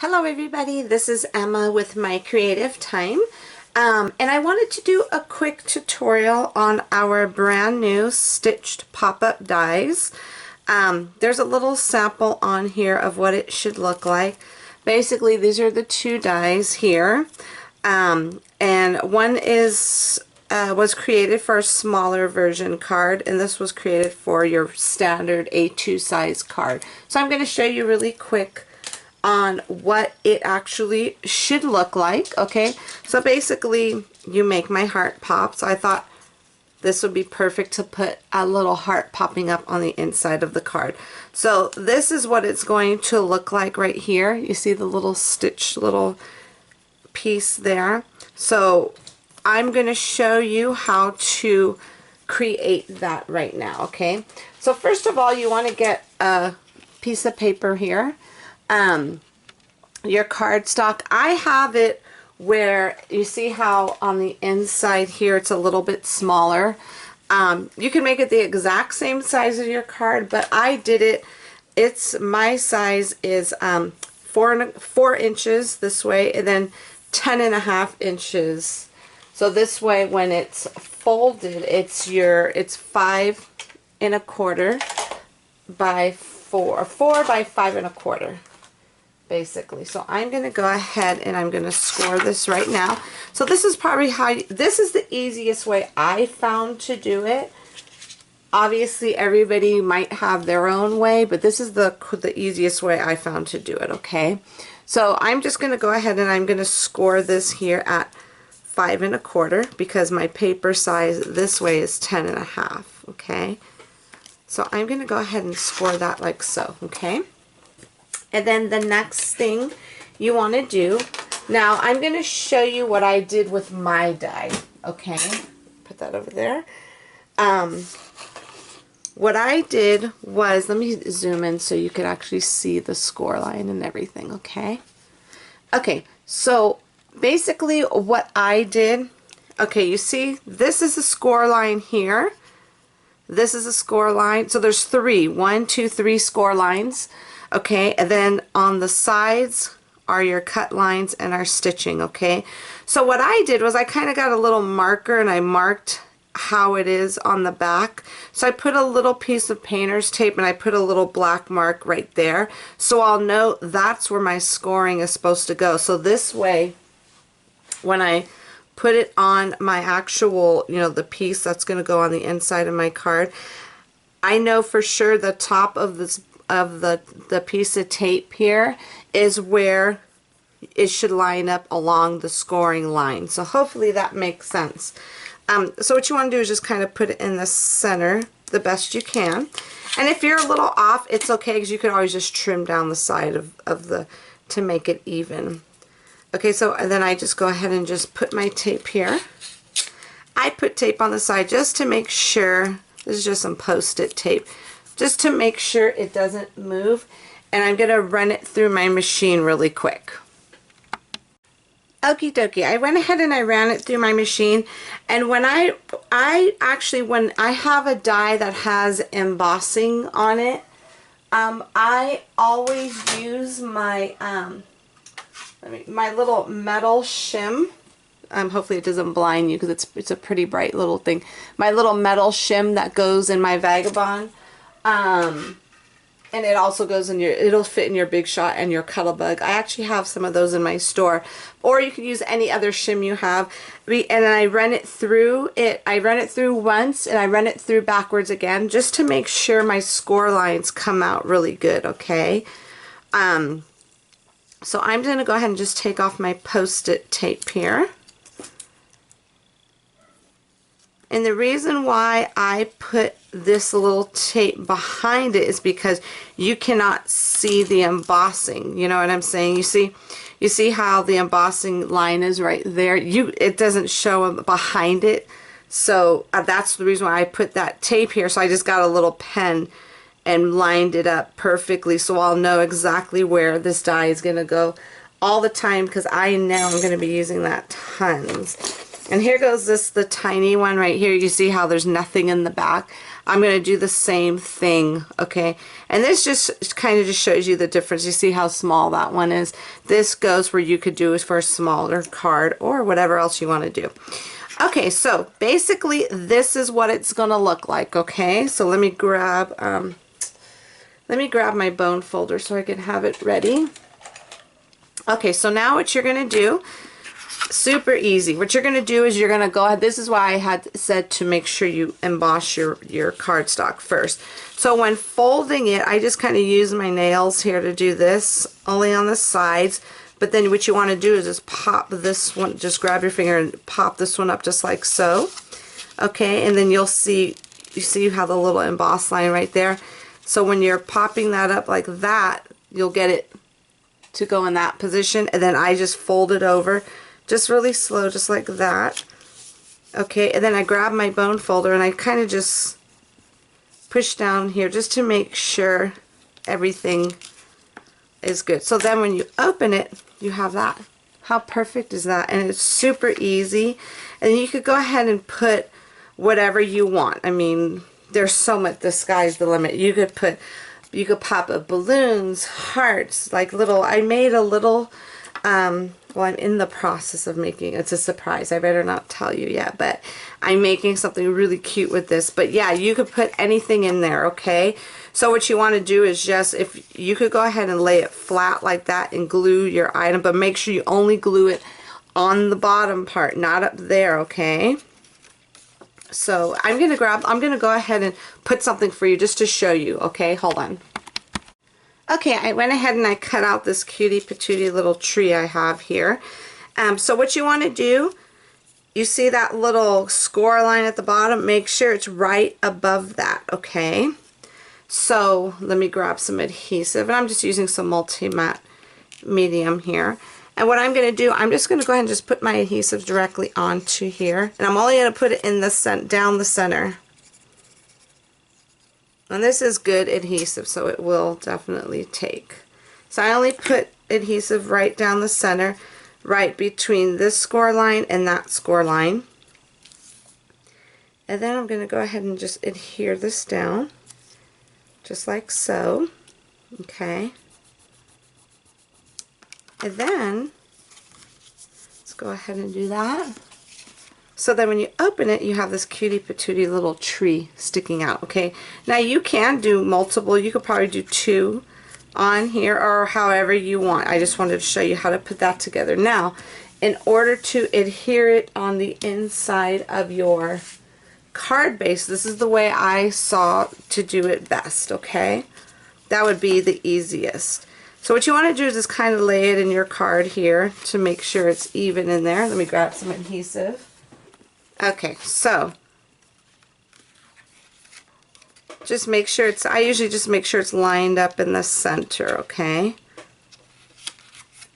Hello everybody, this is Emma with My Creative Time, and I wanted to do a quick tutorial on our brand new stitched pop-up dies. There's a little sample on here of what it should look like. Basically, these are the two dies here, and one was created for a smaller version card, and this was created for your standard A2 size card. So I'm going to show you really quick on what it actually should look like. Okay, so basically you make my heart pop, so I thought this would be perfect to put a little heart popping up on the inside of the card. So this is what it's going to look like right here. You see the little stitch little piece there. So I'm going to show you how to create that right now. Okay, so first of all, you want to get a piece of paper here, your cardstock. I have it where you see how on the inside here it's a little bit smaller. You can make it the exact same size as your card, but I did it, my size is 4 inches this way, and then 10.5 inches. So this way when it's folded, it's 5 1/4 by 4 by 5 1/4 basically. So I'm going to go ahead and I'm going to score this right now. So this is probably this is the easiest way I found to do it. Obviously everybody might have their own way, but this is the easiest way I found to do it. Okay, so I'm just going to go ahead and I'm going to score this here at 5 1/4 because my paper size this way is 10.5. Okay, so I'm going to go ahead and score that like so. Okay, and then the next thing you want to do, now I'm going to show you what I did with my die. Okay, put that over there. What I did was, let me zoom in so you could actually see the score line and everything. Okay, so basically what I did, okay, you see this is the score line here, this is a score line, so there's 1, 2, 3 score lines. Okay, and then on the sides are your cut lines and our stitching. Okay, so what I did was I kind of got a little marker and I marked how it is on the back. So I put a little piece of painter's tape and I put a little black mark right there, so I'll know that's where my scoring is supposed to go. So this way when I put it on my actual, the piece that's going to go on the inside of my card, I know for sure the top of this the piece of tape here is where it should line up along the scoring line. So hopefully that makes sense. So what you want to do is just kind of put it in the center the best you can, and if you're a little off, it's okay, because you can always just trim down the side to make it even. Okay, so and then I just go ahead and just put my tape here. I put tape on the side just to make sure. This is just some post-it tape, just to make sure it doesn't move, and I'm going to run it through my machine really quick. Okie dokie, I went ahead and I ran it through my machine, and when I have a die that has embossing on it, I always use my my little metal shim. Hopefully it doesn't blind you because it's a pretty bright little thing. My little metal shim that goes in my Vagabond. And it also goes in it'll fit in your Big Shot and your Cuttlebug. I actually have some of those in my store, or you can use any other shim you have. And then I run it through once, and I run it through backwards again, just to make sure my score lines come out really good. Okay, so I'm going to go ahead and just take off my post-it tape here. And the reason why I put this little tape behind it is because you cannot see the embossing. You know what I'm saying? You see how the embossing line is right there? It doesn't show behind it. So that's the reason why I put that tape here. So I just got a little pen and lined it up perfectly, so I'll know exactly where this die is going to go all the time, because I know I'm going to be using that tons. And here goes the tiny one right here. You see how there's nothing in the back? I'm going to do the same thing, okay? And this just kind of just shows you the difference. You see how small that one is? This goes where you could do is for a smaller card or whatever else you want to do. Okay, so basically this is what it's going to look like, okay? So let me grab my bone folder so I can have it ready. Okay, so now what you're going to do, super easy. What you're going to do is you're going to go ahead. This is why I had said to make sure you emboss your cardstock first. So when folding it, I just kind of use my nails here to do this, only on the sides. But then what you want to do is just pop this one, just grab your finger and pop this one up just like so. Okay, and then you see you have the little emboss line right there. So when you're popping that up like that, you'll get it to go in that position. And then I just fold it over just really slow, just like that. Okay, and then I grab my bone folder and I kind of just push down here just to make sure everything is good. So then when you open it, you have that. How perfect is that? And it's super easy. And you could go ahead and put whatever you want. I mean, there's so much, the sky's the limit. You could pop up balloons, hearts, like little, I made a little, well, I'm in the process of making, it's a surprise, I better not tell you yet, but I'm making something really cute with this. But yeah, you could put anything in there, okay? So what you want to do is just, if you could go ahead and lay it flat like that and glue your item, but make sure you only glue it on the bottom part, not up there, okay? So I'm going to go ahead and put something for you just to show you, okay? Hold on. Okay, I went ahead and I cut out this cutie patootie little tree I have here. So what you want to do, you see that little score line at the bottom? Make sure it's right above that, okay? So let me grab some adhesive, and I'm just using some multi-matte medium here. And what I'm going to do, I'm just going to go ahead and just put my adhesive directly onto here. And I'm only going to put it in the down the center. And this is good adhesive, so it will definitely take. So I only put adhesive right down the center, right between this score line and that score line. And then I'm going to go ahead and just adhere this down, just like so. Okay. And then, let's go ahead and do that. So then when you open it, you have this cutie patootie little tree sticking out, okay? Now you can do multiple. You could probably do 2 on here or however you want. I just wanted to show you how to put that together. Now, in order to adhere it on the inside of your card base, this is the way I saw to do it best, okay? That would be the easiest. So what you want to do is just kind of lay it in your card here to make sure it's even in there. Let me grab some adhesive. Okay, so just make sure it's, I usually just make sure it's lined up in the center, okay?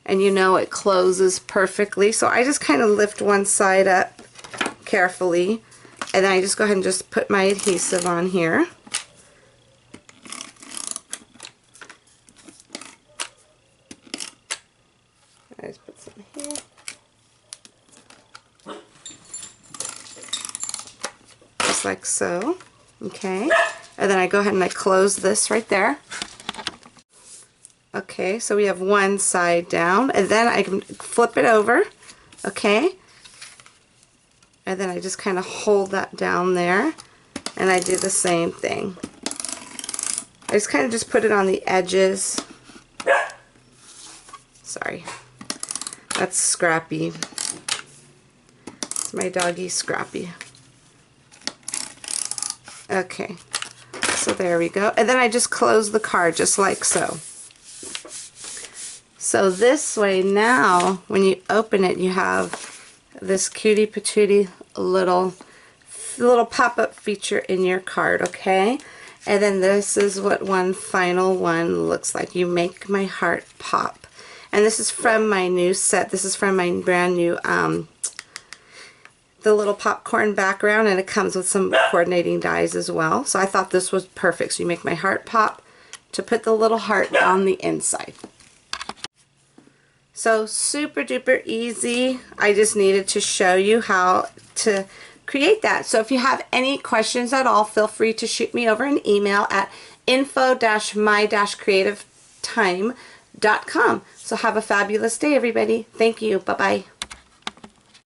And you know it closes perfectly. So I just kind of lift one side up carefully, and then I just go ahead and just put my adhesive on here. I just put some here. Just like so. Okay. And then I go ahead and I close this right there. Okay, so we have one side down, and then I can flip it over. Okay. And then I just kind of hold that down there, and I do the same thing. I just kind of just put it on the edges. Sorry. That's Scrappy. It's my doggy Scrappy. Okay, so there we go. And then I just close the card just like so. So this way now, when you open it, you have this cutie patootie little pop-up feature in your card, okay? And then this is what one final one looks like. You make my heart pop. And this is from my new set. This is from my brand new the little popcorn background, and it comes with some coordinating dies as well. So I thought this was perfect. So you make my heart pop to put the little heart on the inside. So super duper easy. I just needed to show you how to create that. So if you have any questions at all, feel free to shoot me over an email at info-my-creativetime.com. So have a fabulous day, everybody. Thank you. Bye-bye.